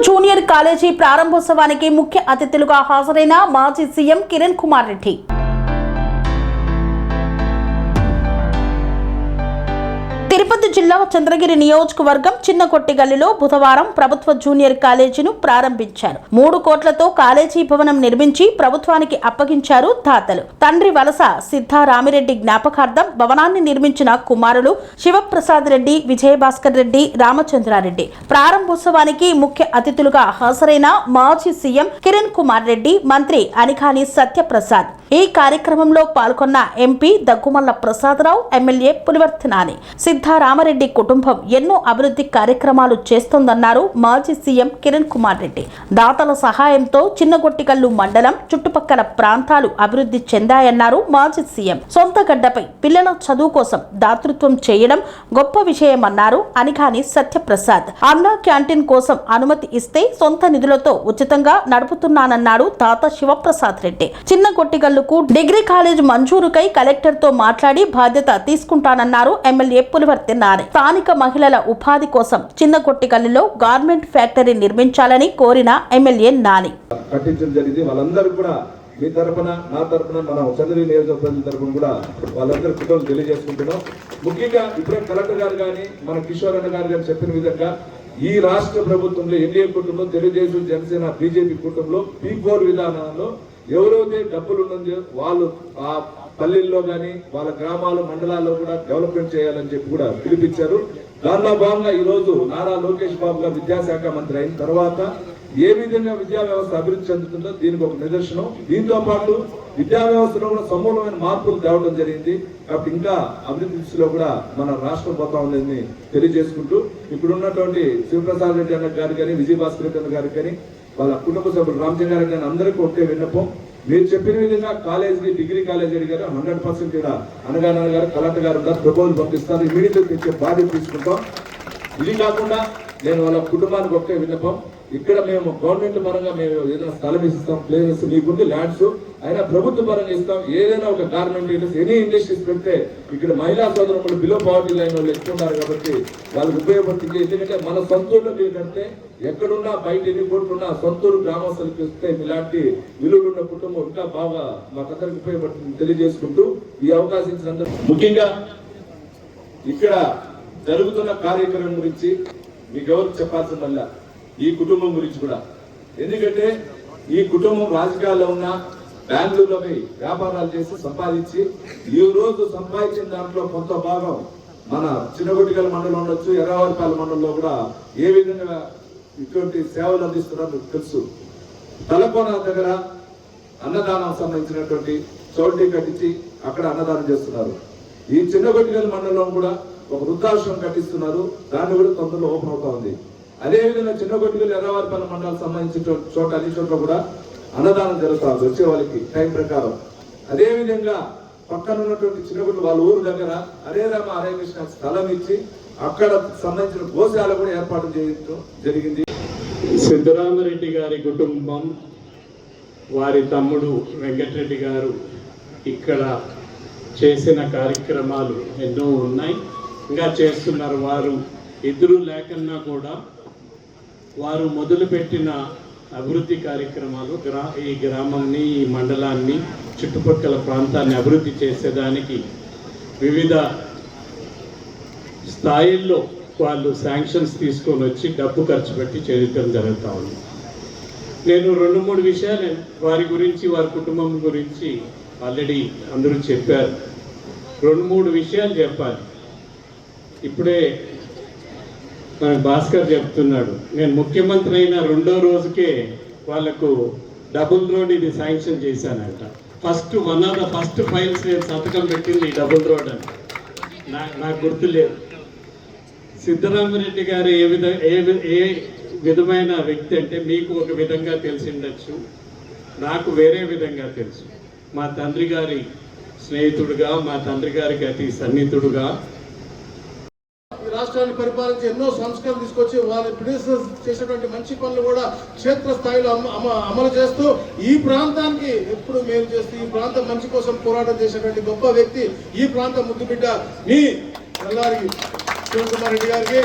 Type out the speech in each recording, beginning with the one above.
Junior college ప్రారంభోత్సవానికి ముఖ్య అతిథులుగా హాజరైన మాజీ సీఎం కిరణ్ కుమార్ రెడ్డి. తిరుపతి జిల్లా చంద్రగిరి నియోజకవర్గం చిన్నకొట్టిగల్లిలో బుధవారం ప్రభుత్వ జూనియర్ కాలేజీను ప్రారంభించారు. 3 కోట్లతో కాలేజీ భవనం నిర్మించి ప్రభుత్వానికి అప్పగించారు దాతలు. తండ్రి వలస సిద్ధారామిరెడ్డి జ్ఞాపకార్థం భవనాన్ని నిర్మించిన కుమారులు శివప్రసాద్ రెడ్డి, విజయభాస్కర్ రెడ్డి, రామచంద్రారెడ్డి. ప్రారంభోత్సవానికి ముఖ్య అతిథులుగా హాజరైన మాజీ సీఎం కిరణ్ కుమార్ రెడ్డి, మంత్రి అనికాని సత్యప్రసాద్. ఈ కార్యక్రమంలో పాల్గొన్న ఎంపీ దగ్గుమల్ల ప్రసాదరావు, ఎమ్మెల్యే పులివర్తి నాని. సిద్ధారామరెడ్డి కుటుంబం ఎన్నో అభివృద్ధి కార్యక్రమాలు చేస్తోందన్నారు మాజీ సీఎం కిరణ్ కుమార్ రెడ్డి. దాతల సహాయంతో చిన్నగొట్టిగల్లు మండలం చుట్టుపక్కల ప్రాంతాలు అభివృద్ధి చెందాయన్నారు మాజీ సీఎం. సొంత గడ్డపై పిల్లల చదువు కోసం దాతృత్వం చేయడం గొప్ప విషయమన్నారు అనికాని సత్యప్రసాద్. అన్నా క్యాంటీన్ కోసం అనుమతి ఇస్తే సొంత నిధులతో ఉచితంగా నడుపుతున్నానన్నాడు దాత శివప్రసాద్ రెడ్డి. చిన్నగొట్టిగల్లుకు డిగ్రీ కాలేజ్ మంజూరుకై కలెక్టర్ తో మాట్లాడి బాధ్యత తీసుకుంటానన్నారు ఎమ్మెల్యే పులివర్తి నాని. స్థానిక మహిళల ఉపాధి కోసం చిన్నకొట్టిగల్లిలో గార్మెంట్ ఫ్యాక్టరీ నిర్మించాలని కోరిన ఎమ్మెల్యే నాని. కట్టించడం జరిగింది. వాళ్ళందరూ కూడా మీ తరపున, నా తరపున, మన చంద్రగిరి నియోజకవర్గం తరపున కూడా వాళ్ళందరూ కృతజ్ఞతలు తెలియజేసుకుంటున్నాం. ముఖ్యంగా ఇప్పుడే కలెక్టర్ గారు కానీ, మన కిషోర్ అన్న గారు కానీ చెప్పిన విధంగా ఈ రాష్ట్ర ప్రభుత్వంలో ఎన్డీఏ కుటుంబంలో, తెలుగుదేశం, జనసేన, బీజేపీ కుటుంబంలో P4 విధానంలో ఎవరైతే డబ్బులు ఉన్నదో వాళ్ళు ఆ పల్లెల్లో కానీ వాళ్ళ గ్రామాలు, మండలాల్లో కూడా డెవలప్మెంట్ చేయాలని చెప్పి కూడా పిలిపించారు. దానిలో భాగంగా ఈ రోజు నారా లోకేష్ బాబు గారు విద్యాశాఖ మంత్రి అయిన తర్వాత ఏ విధంగా విద్యా వ్యవస్థ అభివృద్ధి చెందుతుందో దీనికి ఒక నిదర్శనం. దీంతో పాటు విద్యా వ్యవస్థలో కూడా సమూలమైన మార్పులు తేవడం జరిగింది. కాబట్టి ఇంకా అభివృద్ధి దిశలో కూడా మన రాష్ట్రం పోతా ఉందని తెలియజేసుకుంటూ, ఇప్పుడు ఉన్నటువంటి శివప్రసాద్ రెడ్డి అన్న గారు కానీ, విజయభాస్కర్ రెడ్డి అన్న గారు కానీ, వాళ్ళ కుటుంబ సభ్యులు రామచంద్రారెడ్డి గారు అందరికీ ఒకే విన్నపం. మీరు చెప్పిన విధంగా కాలేజీ, డిగ్రీ కాలేజ్ అడిగారు 100% ఇక్కడ అనగానే గారు, కలెక్టర్ గారు ప్రపోజల్ పంపిస్తారు. ఇమీడియట్గా తెచ్చే బాధ్యత తీసుకుంటాం. ఇది కాకుండా నేను వాళ్ళ కుటుంబానికి ఒకే విన్నపం, ఇక్కడ మేము గవర్నమెంట్ పరంగా మేము ఏదైనా స్థలం ఇస్తాం, ప్లేసెస్ మీకుంది, ల్యాండ్స్ అయినా ప్రభుత్వ పరంగా ఇస్తాం. ఏదైనా ఒక గార్మెంట్ ఎనీ ఇండస్ట్రీస్ పెడితే ఇక్కడ మహిళా సోదరులు బిలో పవర్టీ లైన్ వాళ్ళు ఎక్కువ ఉన్నారు కాబట్టి వాళ్ళకి ఉపయోగపడుతుంది. ఎందుకంటే మన సొంతూరులో మీరు కడితే ఎక్కడున్నా, బయట ఎన్ని కోట్లున్నా సొంతూరు గ్రామస్తులకు ఇస్తే ఇలాంటి విలువలు ఉన్న కుటుంబం ఇంకా బాగా మాకందరికి ఉపయోగపడుతుంది తెలియజేసుకుంటూ ఈ అవకాశం ఇచ్చినందుకు, ముఖ్యంగా ఇక్కడ జరుగుతున్న కార్యక్రమం గురించి మీకు ఎవరికి చెప్పాల్సిన వల్ల ఈ కుటుంబం గురించి కూడా. ఎందుకంటే ఈ కుటుంబం రాజకీయాల్లో ఉన్న, బెంగళూరులో పోయి వ్యాపారాలు చేసి సంపాదించి ఈ రోజు సంపాదించిన దాంట్లో కొంత భాగం మన చిన్నగొట్టిగల్ మండలం ఉండొచ్చు, ఎర్రవారిపాలెం మండలంలో కూడా ఏ విధంగా ఇటువంటి సేవలు అందిస్తున్నారో మీకు తెలుసు. తలకోన దగ్గర అన్నదానం సంబంధించినటువంటి చౌల్టీ కట్టించి అక్కడ అన్నదానం చేస్తున్నారు. ఈ చిన్నగొట్టిగల్ మండలం కూడా ఒక వృద్ధాశ్రమం కట్టిస్తున్నారు. దాన్ని కూడా తొందరలో ఓపెన్ అవుతా ఉంది. అదేవిధంగా చిన్నగొట్టిగల్, ఎర్రవారిపాలెం మండలానికి సంబంధించిన చోట అన్ని చోట్ల కూడా అన్నదానం జరుగుతుంది వచ్చే వాళ్ళకి టైం ప్రకారం. అదేవిధంగా పక్కన ఉన్నటువంటి చిన్నగొట్టు వాళ్ళ ఊరు దగ్గర హరే రామ హరే కృష్ణ స్థలం ఇచ్చి అక్కడ సంబంధించిన గోశాల కూడా ఏర్పాటు చేయడం జరిగింది. సిద్ధరామరెడ్డి గారి కుటుంబం, వారి తమ్ముడు వెంకటరెడ్డి గారు ఇక్కడ చేసిన కార్యక్రమాలు ఎన్నో ఉన్నాయి, ఇంకా చేస్తున్నారు. వారు ఎదురు లేకన్నా కూడా వారు మొదలుపెట్టిన అభివృద్ధి కార్యక్రమాలు ఈ గ్రామాన్ని, ఈ మండలాన్ని, చుట్టుపక్కల ప్రాంతాన్ని అభివృద్ధి చేసేదానికి వివిధ స్థాయిల్లో వాళ్ళు శాంక్షన్స్ తీసుకొని వచ్చి డబ్బు ఖర్చు పెట్టి చేయడం జరుగుతూ ఉంది. నేను 2-3 విషయాలు వారి గురించి, వారి కుటుంబం గురించి ఆల్రెడీ అందరూ చెప్పారు. 2-3 విషయాలు చెప్పాలి. ఇప్పుడే మన భాస్కర్ చెప్తున్నాడు, నేను ముఖ్యమంత్రి అయిన 2వ రోజుకే వాళ్లకు డబుల్ రోడ్ ఇది శాంక్షన్ చేశానంట. One of the first files నేను సంతకం పెట్టింది డబుల్ రోడ్ అని. నాకు గుర్తులేదు. సిద్ధరామరెడ్డి గారు ఏ విధమైన వ్యక్తి అంటే మీకు ఒక విధంగా తెలిసి ఉండొచ్చు, నాకు వేరే విధంగా తెలుసు. మా తండ్రి గారి స్నేహితుడుగా, మా తండ్రి గారికి అతి సన్నిహితుడుగా రాష్ట్రాన్ని పరిపాలించి ఎన్నో సంస్కరణలు తీసుకొచ్చి వారి ప్రొడ్యూసర్స్ చేసినటువంటి మంచి పనులు కూడా క్షేత్రస్థాయిలో అమలు చేస్తూ ఈ ప్రాంతానికి ఎప్పుడు మేలు చేస్తూ ఈ ప్రాంతం మంచి కోసం పోరాటం చేసినటువంటి గొప్ప వ్యక్తి, ఈ ప్రాంత ముద్దుబిడ్డ మీ నల్లారి శివకుమార్ రెడ్డి గారికి,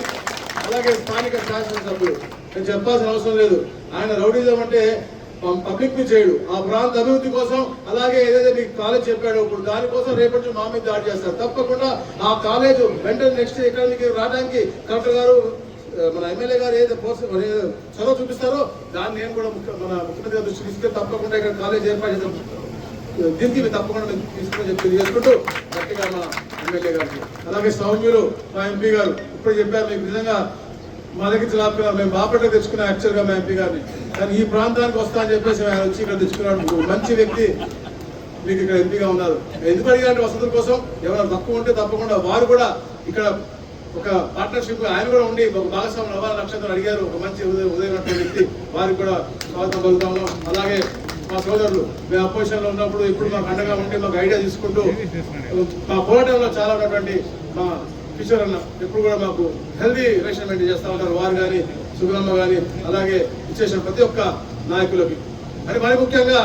అలాగే స్థానిక శాసనసభ్యులు నేను చెప్పాల్సిన అవసరం లేదు. ఆయన రౌడీజం అంటే పబ్లిక్ ని చేయడు, ఆ ప్రాంత అభివృద్ధి కోసం. అలాగే ఏదైతే మీకు కాలేజ్ చెప్పాడో ఇప్పుడు దానికోసం రేపటి నుంచి మా మీద దాడి చేస్తారు. తప్పకుండా ఆ కాలేజ్ వెంటనే నెక్స్ట్ ఇక్కడ మీకు రావడానికి కలెక్టర్ గారు మన ఎమ్మెల్యే గారు ఏదైతే చొరవ చూపిస్తారో దాన్ని నేను కూడా మన ముఖ్యమంత్రి గారు దృష్టి తీసుకెళ్ళి తప్పకుండా ఇక్కడ కాలేజ్ ఏర్పాటు చేద్దాం. దీనికి తప్పకుండా మేము తీసుకుని చెప్పి చేసుకుంటూ గట్టిగా మా ఎమ్మెల్యే గారికి, అలాగే సౌమ్యులు మా ఎంపీ గారు ఇప్పుడు చెప్పారు. మీకు నిజంగా మా దగ్గర లాభ మేము బాపట్ల తెచ్చుకున్నాం యాక్చువల్గా మా ఎంపీ గారిని, కానీ ఈ ప్రాంతానికి వస్తా అని చెప్పేసి ఆయన వచ్చి ఇక్కడ తెచ్చుకున్నాడు. మంచి వ్యక్తి మీకు ఇక్కడ ఎంపీగా ఉన్నారు. ఎందుకు అడిగారంటే వసతుల కోసం. ఎవరైనా తక్కువ ఉంటే తప్పకుండా వారు కూడా ఇక్కడ ఒక పార్ట్నర్షిప్ ఆయన కూడా ఉండి ఒక భాగస్వామ్యం అవ్వాలని లక్ష్యంతో అడిగారు. ఒక మంచి ఉదయం వ్యక్తి, వారికి కూడా స్వాగతం పలుకుతా ఉన్నాం. అలాగే మా సోదరులు మేము అపోజిషన్లో ఉన్నప్పుడు ఇప్పుడు మాకు అండగా ఉండి మాకు ఐడియా తీసుకుంటూ మా పోరాటంలో చాలా ఉన్నటువంటి మా కిషోర్ అన్న ఎప్పుడు కూడా మాకు హెల్దీ రిలేషన్ మెయింటైన్ చేస్తూ ఉంటారు. వారు కానీ సుగుణమ్మ కానీ అలాగే ఇచ్చేసిన ప్రతి ఒక్క నాయకులకి మరి ముఖ్యంగా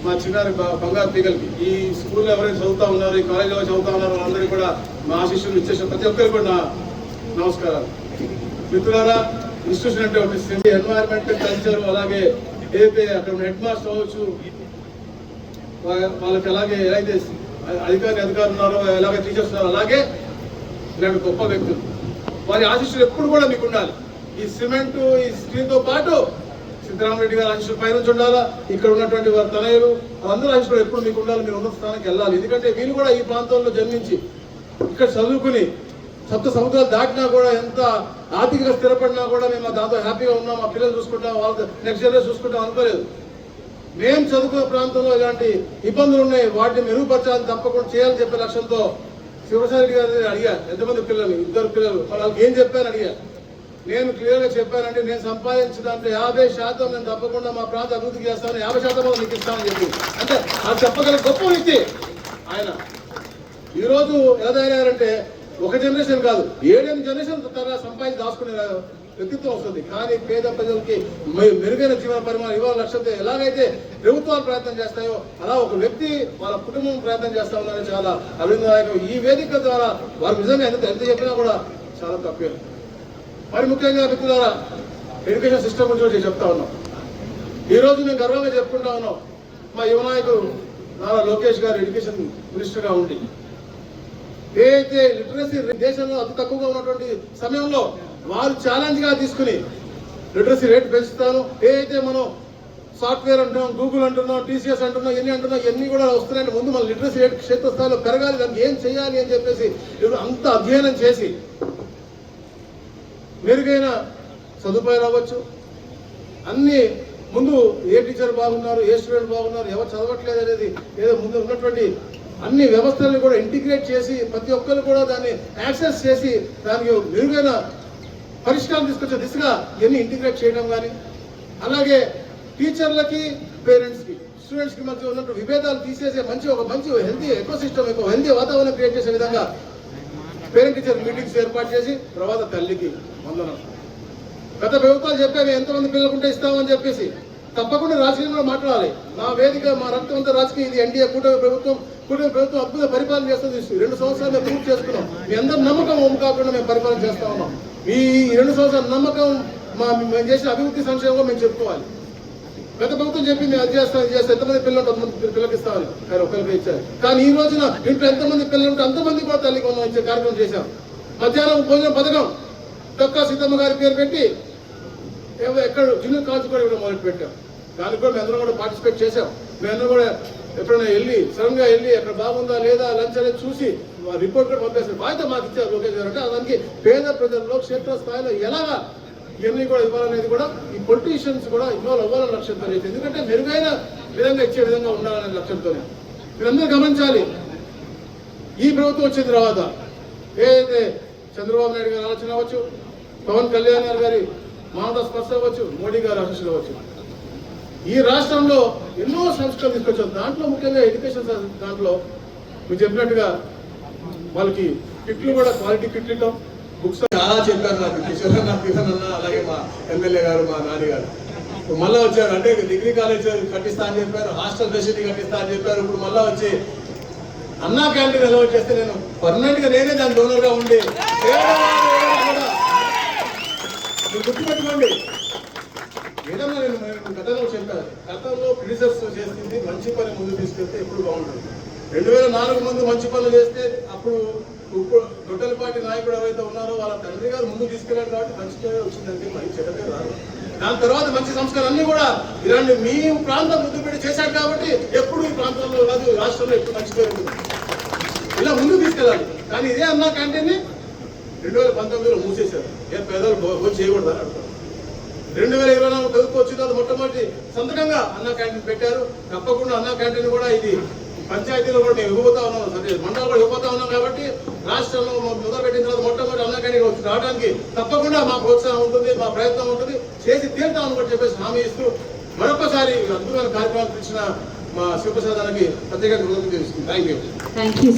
మా చిన్నారి బంగారు తీగలకి ఈ స్కూల్లో ఎవరైనా చదువుతా ఉన్నారు, ఈ కాలేజీలో చదువుతా ఉన్నారు, వాళ్ళందరికీ కూడా మా ఆశీస్సులు ఇచ్చేసిన ప్రతి ఒక్కరికి కూడా నా నమస్కారాలు. మిత్రులారా, ఇన్స్టిట్యూషన్ అంటే ఒక ఎన్వైరన్మెంట్ కల్చర్, అలాగే ఏదైతే అక్కడ హెడ్ మాస్టర్ అవ్వచ్చు, వాళ్ళకి అలాగే ఎలాగైతే అధికారులు ఉన్నారో, ఎలాగే టీచర్స్ ఉన్నారో, అలాగే ఇలాంటి గొప్ప వ్యక్తులు వారి ఆశీస్సులు ఎప్పుడు కూడా మీకు ఉండాలి. ఈ సిమెంట్ ఈ స్క్రీన్తో పాటు సిద్ధరామరెడ్డి గారి ఆశీస్సులు పైనుంచి ఉండాలా, ఇక్కడ ఉన్నటువంటి వారి తనయులు అందరూ ఆశీస్సులు ఎప్పుడు మీకు ఉండాలి. మీరు ఉన్నత స్థానానికి వెళ్ళాలి. ఎందుకంటే వీళ్ళు కూడా ఈ ప్రాంతంలో జన్మించి ఇక్కడ చదువుకుని సప్త సముద్రాలు దాటినా కూడా ఎంత ఆర్థికంగా స్థిరపడినా కూడా మేము దాంతో హ్యాపీగా ఉన్నాం, మా పిల్లలు చూసుకుంటాం, వాళ్ళ నెక్స్ట్ జనరేషన్ చూసుకుంటాం అనుకోలేదు. మేము చదువుకున్న ప్రాంతంలో ఇలాంటి ఇబ్బందులు ఉన్నాయి, వాటిని మెరుగుపరచాలని తప్పకుండా చేయాలని చెప్పే లక్ష్యంతో శివప్రసాద్ రెడ్డి గారిని అడిగా, ఎంతమంది పిల్లలు, 2 పిల్లలు, వాళ్ళకి ఏం చెప్పాను అడిగా. నేను క్లియర్గా చెప్పానంటే నేను సంపాదించిన దాంట్లో 50% నేను తప్పకుండా మా ప్రాంత అభివృద్ధికి చేస్తాను, 50% మీకు ఇస్తానని చెప్పి. అంటే అది చెప్పగల గొప్ప వ్యక్తి ఆయన. ఈరోజు ఎలా తయారయ్యారంటే ఒక జనరేషన్ కాదు, 7-8 జనరేషన్ తర్వాత సంపాదించి దాచుకునే వ్యక్తిత్వం వస్తుంది. కానీ పేద ప్రజలకి మెరుగైన జీవన పరిమాణం ఇవాళ లక్ష్యంతో ఎలాగైతే ప్రభుత్వాలు ప్రయత్నం చేస్తాయో అలా ఒక వ్యక్తి వాళ్ళ కుటుంబం ప్రయత్నం చేస్తా ఉన్నారని చాలా అభినందనదాయకం. ఈ వేదిక ద్వారా వారు నిజంగా ఎంత చెప్పినా కూడా చాలా తక్కువ. మరి ముఖ్యంగా మిత్రులారా, ఎడ్యుకేషన్ సిస్టమ్ గురించి చెప్తా ఉన్నాం. ఈరోజు మేము గర్వంగా చెప్పుకుంటా ఉన్నాం, మా యువ నాయకుడు నారా లోకేష్ గారు ఎడ్యుకేషన్ మినిస్టర్గా ఉండి ఏదైతే లిటరసీ దేశంలో అతి తక్కువగా ఉన్నటువంటి సమయంలో వారు ఛాలెంజ్గా తీసుకుని లిటరసీ రేట్ పెంచుతాను, ఏదైతే మనం సాఫ్ట్వేర్ అంటున్నాం, గూగుల్ అంటున్నాం, టీసీఎస్ అంటున్నాం, ఎన్ని కూడా వస్తున్నాయంటే ముందు మన లిటరసీ రేట్ క్షేత్రస్థాయిలో పెరగాలి, దానికి ఏం చేయాలి అని చెప్పేసి ఇప్పుడు అంత అధ్యయనం చేసి మెరుగైన సదుపాయాలు అవ్వచ్చు అన్ని ముందు ఏ టీచర్ బాగున్నారు, ఏ స్టూడెంట్ బాగున్నారు, ఎవరు చదవట్లేదు అనేది ఏదో ముందు ఉన్నటువంటి అన్ని వ్యవస్థలను కూడా ఇంటిగ్రేట్ చేసి ప్రతి ఒక్కరు కూడా దాన్ని యాక్సెస్ చేసి దానికి మెరుగైన పరిష్కారం తీసుకొచ్చే దిశగా ఇవన్నీ ఇంటిగ్రేట్ చేయడం కానీ, అలాగే టీచర్లకి పేరెంట్స్కి స్టూడెంట్స్కి మధ్య ఉన్నటువంటి విభేదాలు తీసేసే ఒక మంచి హెల్తీ ఎకోసిస్టమ్, ఒక హెల్తీ వాతావరణం క్రియేట్ చేసే విధంగా పేరెంట్ టీచర్ మీటింగ్స్ ఏర్పాటు చేసి తర్వాత తల్లికి వందనం. గత ప్రభుత్వాలు చెప్పేవి ఎంతమంది పిల్లలుంటే ఇస్తామని చెప్పేసి తప్పకుండా రాజకీయంలో మాట్లాడాలి. మా వేదిక మా రక్తం అంతా రాజకీయ, ఇది ఎన్డీఏ కూటమి ప్రభుత్వం అద్భుత పరిపాలన చేస్తుంది. 2 సంవత్సరాలు మేము పూర్తి చేసుకున్నాం. మీ అందరి నమ్మకం ఒమ్ము కాకుండా మేము పరిపాలన చేస్తా ఉన్నాం. ఈ 2 సంవత్సరాల నమ్మకం మేము చేసిన అభివృద్ధి సంక్షేమంగా మేము చెప్పుకోవాలి. గత ప్రభుత్వం చెప్పి మేము అది చేస్తాం, ఇది చేస్తాం, ఎంతమంది పిల్లలు పిల్లలకి ఇస్తామని కానీ ఒకరికి ఇచ్చారు. కానీ ఈ రోజున ఇంట్లో ఎంతమంది పిల్లలు ఉంటే అంతమంది కూడా తల్లికి వందనం ఇచ్చే కార్యక్రమం చేశాం. మధ్యాహ్నం భోజనం పథకం డొక్కా సీతమ్మ గారి పేరు పెట్టి ఎక్కడ జూనియర్ కాలేజ్ కూడా ఇవ్వడం మొదలు పెట్టాం. దానికి కూడా మేము అందరం కూడా పార్టిసిపేట్ చేసాం. మేమందరం కూడా ఎప్పుడైనా సడన్ గా వెళ్ళి అక్కడ బాగుందా లేదా లంచ్ అనేది చూసి రిపోర్ట్ కూడా పంపేస్తారు. బాధ్యత మాకు ఇచ్చారు లోకేష్ గారు. అంటే దానికి పేద ప్రజల్లో క్షేత్ర స్థాయిలో ఎలాగా ఇవన్నీ కూడా ఇవ్వాలనేది కూడా ఈ పొలిటీషియన్స్ కూడా ఇన్వాల్వ్ అవ్వాలని లక్ష్యంతో లేదు. ఎందుకంటే మెరుగైన విధంగా ఇచ్చే విధంగా ఉండాలనే లక్ష్యంతోనే మీరందరూ గమనించాలి. ఈ ప్రభుత్వం వచ్చిన తర్వాత ఏదైతే చంద్రబాబు నాయుడు గారి ఆలోచన అవ్వచ్చు, పవన్ కళ్యాణ్ గారి మానవ స్పర్శ అవ్వచ్చు, మోడీ గారి ఆశీస్సులు అవ్వచ్చు, ఈ రాష్ట్రంలో ఎన్నో సంస్కరణలు తీసుకొచ్చారు. దాంట్లో ముఖ్యంగా ఎడ్యుకేషన్ దాంట్లో మీరు చెప్పినట్టుగా వాళ్ళకి కిట్లు కూడా క్వాలిటీ కిట్లు ఇవ్వడం, బుక్స్ చాలా చెప్పారు నాకు కిషోర్ అన్న, కిషన్ అన్న, అలాగే మా ఎమ్మెల్యే గారు, మా నాని గారు మళ్ళీ వచ్చారు. అంటే డిగ్రీ కాలేజ్ కట్టిస్తా అని చెప్పారు, హాస్టల్ ఫెసిలిటీ కట్టిస్తా అని చెప్పారు. ఇప్పుడు మళ్ళీ వచ్చి అన్నా క్యాంటీన్ ఎలా చేస్తే నేను పర్మనెంట్ గా నేనే దాని డోనర్ గా ఉండి మీరు గుర్తుపెట్టుకోండి. ఏదన్నా నేను గతంలో చెప్పాను, గతంలో క్రిటిసర్స్ చేసింది మంచి పని ముందు తీసుకెళ్తే ఎప్పుడు బాగుంటుంది. 2004 ముందు మంచి పనులు చేస్తే అప్పుడు దొడ్డలపాటి నాయకుడు ఎవరైతే ఉన్నారో వాళ్ళ తండ్రి గారు ముందు తీసుకెళ్ళారు కాబట్టి మంచి పేరు వచ్చిందంటే మరి చెడ్డగా రాదు. దాని తర్వాత మంచి సంస్కారం అన్ని కూడా ఇలాంటి మీ ప్రాంతం ముందు పెట్టి చేశాడు కాబట్టి ఎప్పుడు ఈ ప్రాంతంలో కాదు రాష్ట్రంలో ఎప్పుడు మంచి పేరు ఉంటుంది. ఇలా ముందు తీసుకెళ్ళాలి. కానీ ఇదే అన్నా క్యాంటీన్ని 2019లో మూసేశారు. ఏ పేదలు భోజనం చేయకూడదని అంటారు. 2024 ప్రభుత్వం వచ్చిన తర్వాత మొట్టమొదటి సంతకంగా అన్నా క్యాంటీన్ పెట్టారు. తప్పకుండా అన్నా క్యాంటీన్ కూడా ఇది పంచాయతీలో కూడా మేము ఇవ్వబోతా ఉన్నాం, సరే మండలం కూడా ఇవ్వబోతా ఉన్నాం కాబట్టి రాష్ట్రంలో మొదలుపెట్టిన తర్వాత మొట్టమొదటి అన్నా క్యాంటీన్ రావడానికి తప్పకుండా మా ప్రోత్సాహం ఉంటుంది, మా ప్రయత్నం ఉంటుంది, చేసి తీరుతామని కూడా చెప్పేసి హామీ ఇస్తూ మరొకసారి అద్భుతమైన కార్యక్రమాలు ఇచ్చిన మా శివప్రసాదానికి ప్రత్యేకంగా కృతజ్ఞతలు తెలుస్తుంది. Thank you.